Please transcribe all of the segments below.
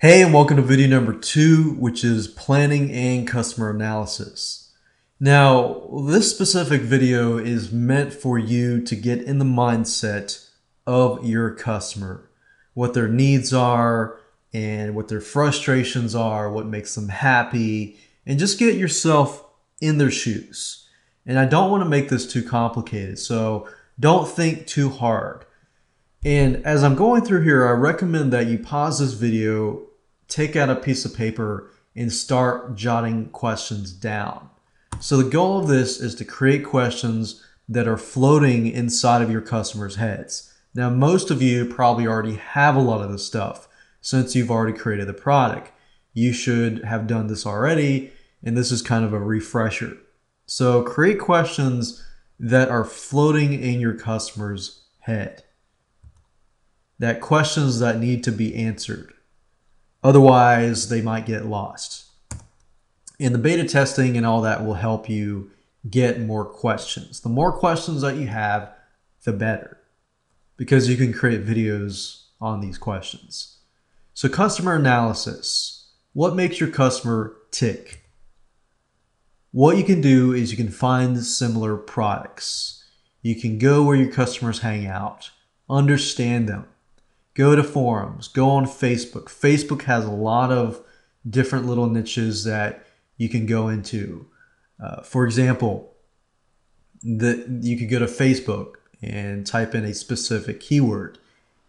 Hey, and welcome to video number 2, which is planning and customer analysis. Now, this specific video is meant for you to get in the mindset of your customer, what their needs are and what their frustrations are, what makes them happy, and just get yourself in their shoes. And I don't want to make this too complicated, so don't think too hard. And as I'm going through here, I recommend that you pause this video, take out a piece of paper, and start jotting questions down. So the goal of this is to create questions that are floating inside of your customers' heads. Now, most of you probably already have a lot of this stuff since you've already created the product. You should have done this already, and this is kind of a refresher. So create questions that are floating in your customer's head. That questions that need to be answered. Otherwise, they might get lost. And the beta testing and all that will help you get more questions. The more questions that you have, the better, because you can create videos on these questions. So customer analysis. What makes your customer tick? What you can do is you can find similar products. You can go where your customers hang out, understand them. Go to forums, go on Facebook. Facebook has a lot of different little niches that you can go into. For example, you could go to Facebook and type in a specific keyword,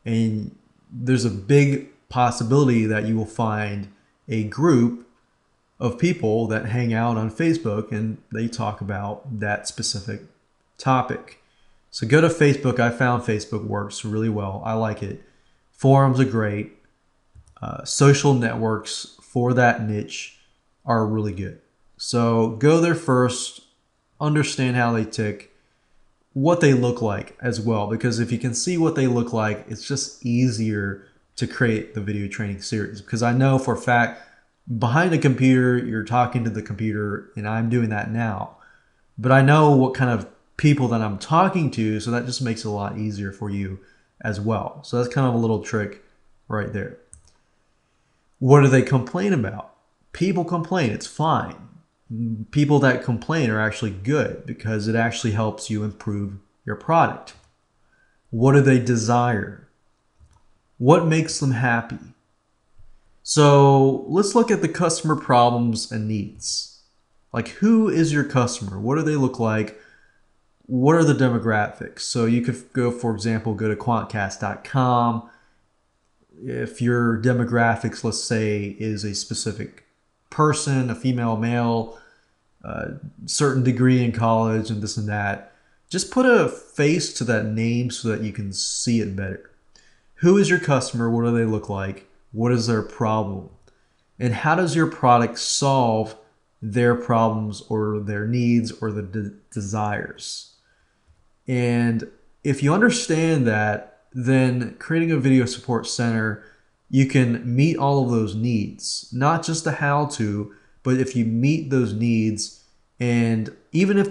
and there's a big possibility that you will find a group of people that hang out on Facebook and they talk about that specific topic. So go to Facebook. I found Facebook works really well. I like it. Forums are great. Social networks for that niche are really good. So go there first, understand how they tick, what they look like as well, because if you can see what they look like, it's just easier to create the video training series. Because I know for a fact, behind a computer, you're talking to the computer, and I'm doing that now. But I know what kind of people that I'm talking to, so that just makes it a lot easier for you as well. So that's kind of a little trick right there. What do they complain about? People complain. It's fine. People that complain are actually good because it actually helps you improve your product. What do they desire? What makes them happy? So let's look at the customer problems and needs. Like, who is your customer? What do they look like? What are the demographics? So you could go, for example, go to quantcast.com. If your demographics, let's say, is a specific person, a female, male, certain degree in college and this and that, just put a face to that name so that you can see it better. Who is your customer? What do they look like? What is their problem? And how does your product solve their problems or their needs or the desires? And if you understand that, then creating a video support center, you can meet all of those needs, not just the how-to, but if you meet those needs, and even if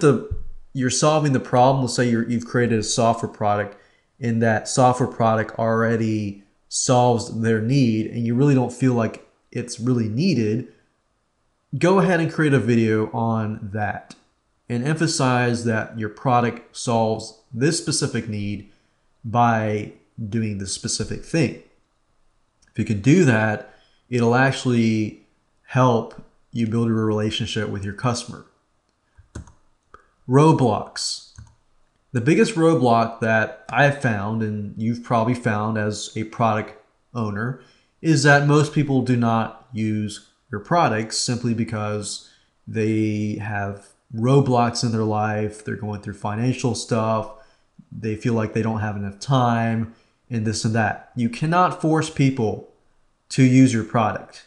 you're solving the problem, let's say you've created a software product and that software product already solves their need and you really don't feel like it's really needed, go ahead and create a video on that and emphasize that your product solves this specific need by doing this specific thing. If you can do that, it'll actually help you build a relationship with your customer. Roadblocks. The biggest roadblock that I've found, and you've probably found as a product owner, is that most people do not use your products simply because they have roadblocks in their life. They're going through financial stuff. They feel like they don't have enough time and this and that. You cannot force people to use your product.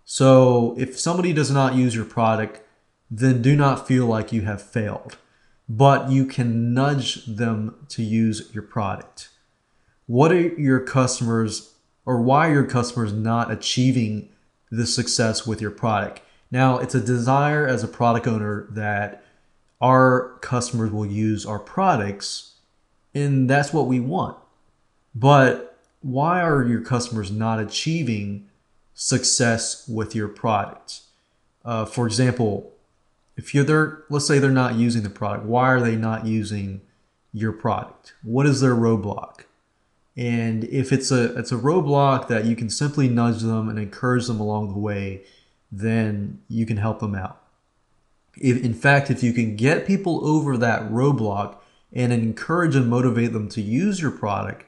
So if somebody does not use your product, then do not feel like you have failed. But you can nudge them to use your product. What are your customers, or why are your customers not achieving the success with your product? Now, it's a desire as a product owner that our customers will use our products, and that's what we want. But why are your customers not achieving success with your product. For example, if you're there, let's say they're not using the product. Why are they not using your product? What is their roadblock? And if it's a roadblock that you can simply nudge them and encourage them along the way, then you can help them out. In fact, if you can get people over that roadblock and encourage and motivate them to use your product,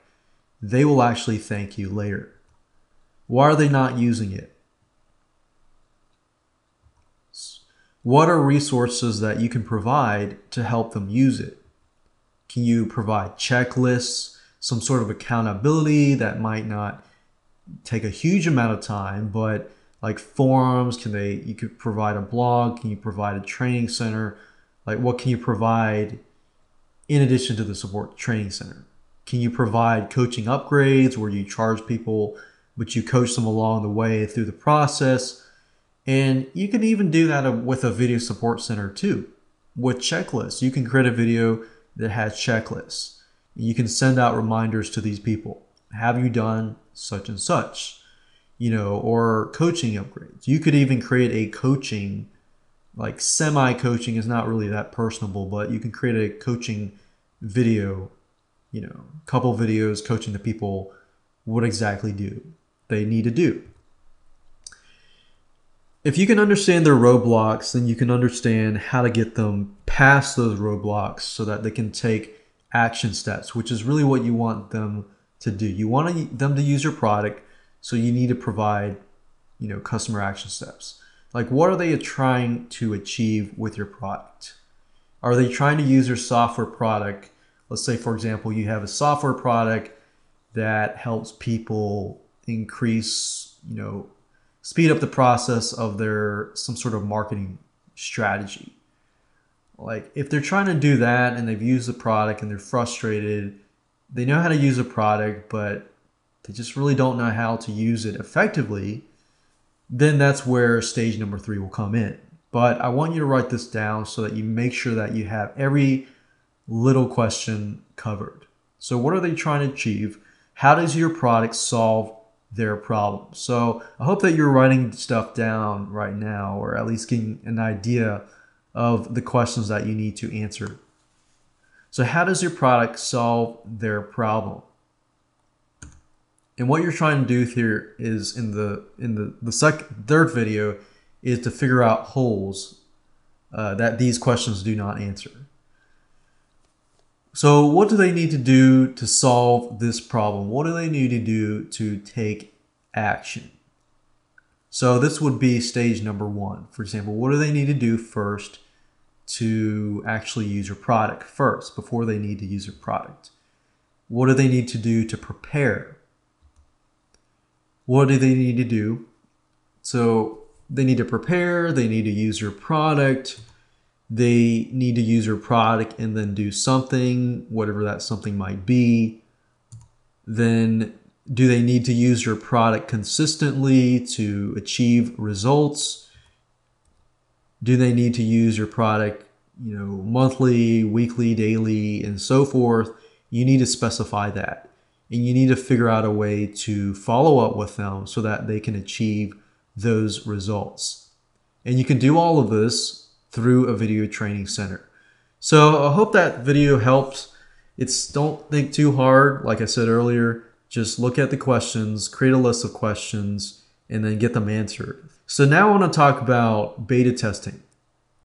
they will actually thank you later. Why are they not using it? What are resources that you can provide to help them use it? Can you provide checklists, some sort of accountability that might not take a huge amount of time, but like forums, you could provide a blog, can you provide a training center? Like what can you provide in addition to the support training center? Can you provide coaching upgrades where you charge people, but you coach them along the way through the process? And you can even do that with a video support center too, with checklists. You can create a video that has checklists. You can send out reminders to these people. Have you done such and such? Or coaching upgrades. You could even create a coaching, like semi-coaching is not really that personable, but you can create a coaching video, couple videos coaching the people what exactly they need to do. If you can understand their roadblocks, then you can understand how to get them past those roadblocks so that they can take action steps, which is really what you want them to do. You want them to use your product, so you need to provide, customer action steps. Like what are they trying to achieve with your product? Are they trying to use your software product? Let's say, for example, you have a software product that helps people increase, speed up the process of some sort of marketing strategy. Like if they're trying to do that and they've used the product and they're frustrated, they know how to use a product, but they just really don't know how to use it effectively, then that's where stage number 3 will come in. But I want you to write this down so that you make sure that you have every little question covered. So what are they trying to achieve? How does your product solve their problem? So I hope that you're writing stuff down right now, or at least getting an idea of the questions that you need to answer. So how does your product solve their problem? And what you're trying to do here is in the third video is to figure out holes that these questions do not answer. So what do they need to do to solve this problem? What do they need to do to take action? So this would be stage number 1. For example, what do they need to do first to actually use your product first before they need to use your product? What do they need to do to prepare? What do they need to do? So they need to prepare, they need to use your product, they need to use your product and then do something, whatever that something might be. Then do they need to use your product consistently to achieve results? Do they need to use your product, monthly, weekly, daily, and so forth? You need to specify that. And you need to figure out a way to follow up with them so that they can achieve those results. And you can do all of this through a video training center. So I hope that video helped. Don't think too hard. Like I said earlier, just look at the questions, create a list of questions, and then get them answered. So now I want to talk about beta testing.